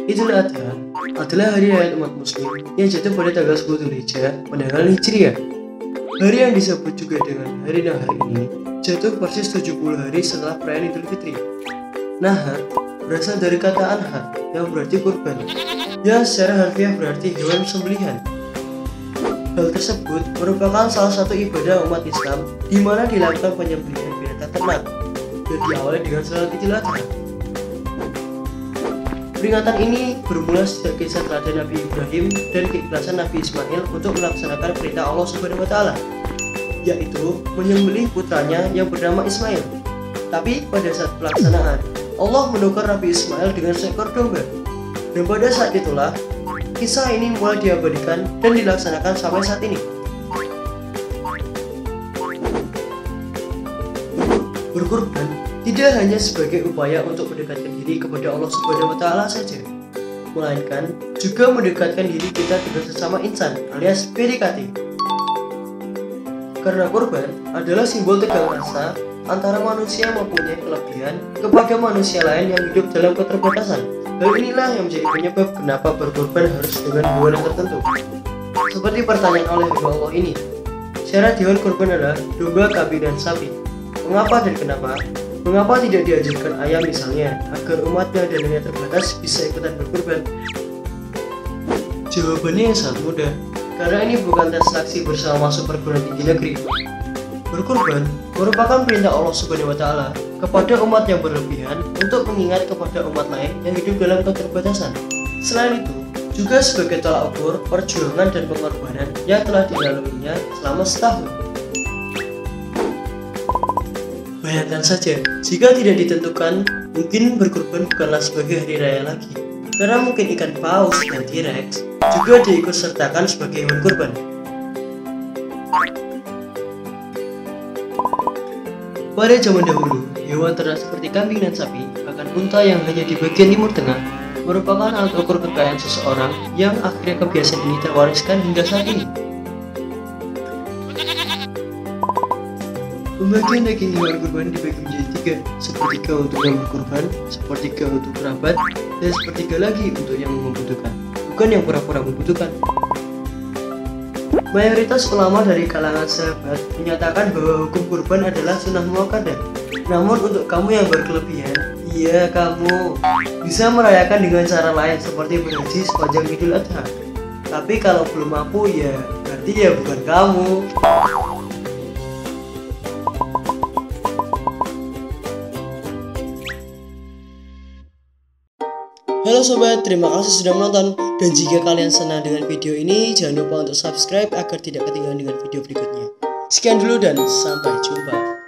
Idul Adha adalah hari raya umat muslim yang jatuh pada tanggal 10 Dzulhijjah penanggal Hijriah. Hari yang disebut juga dengan hari nahar ini jatuh persis 70 hari setelah perayaan Idul Fitri. Nahar berasal dari kata anhar yang berarti kurban, yang secara harfiah berarti hewan sembelihan. Hal tersebut merupakan salah satu ibadah umat Islam di mana dilakukan penyembelihan binatang ternak dan diawali dengan salat Idul Adha. Peringatan ini bermula sejak kisah teladan Nabi Ibrahim dan keikhlasan Nabi Ismail untuk melaksanakan perintah Allah Subhanahu wa Ta'ala, yaitu menyembelih putranya yang bernama Ismail. Tapi pada saat pelaksanaan, Allah menukar Nabi Ismail dengan seekor domba. Dan pada saat itulah kisah ini mulai diabadikan dan dilaksanakan sampai saat ini. Berkurban tidak hanya sebagai upaya untuk mendekatkan diri kepada Allah Subhanahu wa Ta'ala saja, melainkan juga mendekatkan diri kita dengan sesama insan alias PDKT. Karena kurban adalah simbol tegang rasa antara manusia mempunyai kelebihan kepada manusia lain yang hidup dalam keterbatasan. Hal inilah yang menjadi penyebab kenapa berkurban harus dengan hewan yang tertentu. Seperti pertanyaan oleh Allah ini, syarat hewan kurban adalah domba, kambing, dan sapi. Mengapa dan kenapa? Mengapa tidak diajarkan ayam misalnya, agar umatnya dan yang terbatas bisa ikutan berkurban? Jawabannya yang sangat mudah, karena ini bukan tes seleksi bersama masuk perguruan tinggi negeri. Berkurban merupakan perintah Allah Subhanahu wa Ta'ala kepada umat yang berlebihan untuk mengingat kepada umat lain yang hidup dalam keterbatasan. Selain itu, juga sebagai tolak ukur perjuangan dan pengorbanan yang telah dilaluinya selama setahun. Bayangkan saja, jika tidak ditentukan, mungkin berkurban bukanlah sebagai hari raya lagi, karena mungkin ikan paus dan T-Rex juga diikut sertakan sebagai hewan kurban. Pada zaman dahulu, hewan ternak seperti kambing dan sapi, bahkan unta yang hanya di bagian timur tengah, merupakan alat ukur kekayaan seseorang yang akhirnya kebiasaan ini terwariskan hingga saat ini. Pembagian daging hewan kurban dibagi menjadi 3, sepertiga untuk yang berkurban, sepertiga untuk kerabat, dan sepertiga lagi untuk yang membutuhkan, bukan yang pura-pura membutuhkan. Mayoritas ulama dari kalangan sahabat menyatakan bahwa hukum kurban adalah sunnah muakkadah. Namun untuk kamu yang berkelebihan, iya kamu bisa merayakan dengan cara lain seperti berhaji sepanjang Idul Adha. Tapi kalau belum mampu ya berarti ya bukan kamu. Halo sobat, terima kasih sudah menonton. Dan jika kalian senang dengan video ini, jangan lupa untuk subscribe agar tidak ketinggalan dengan video berikutnya. Sekian dulu dan sampai jumpa.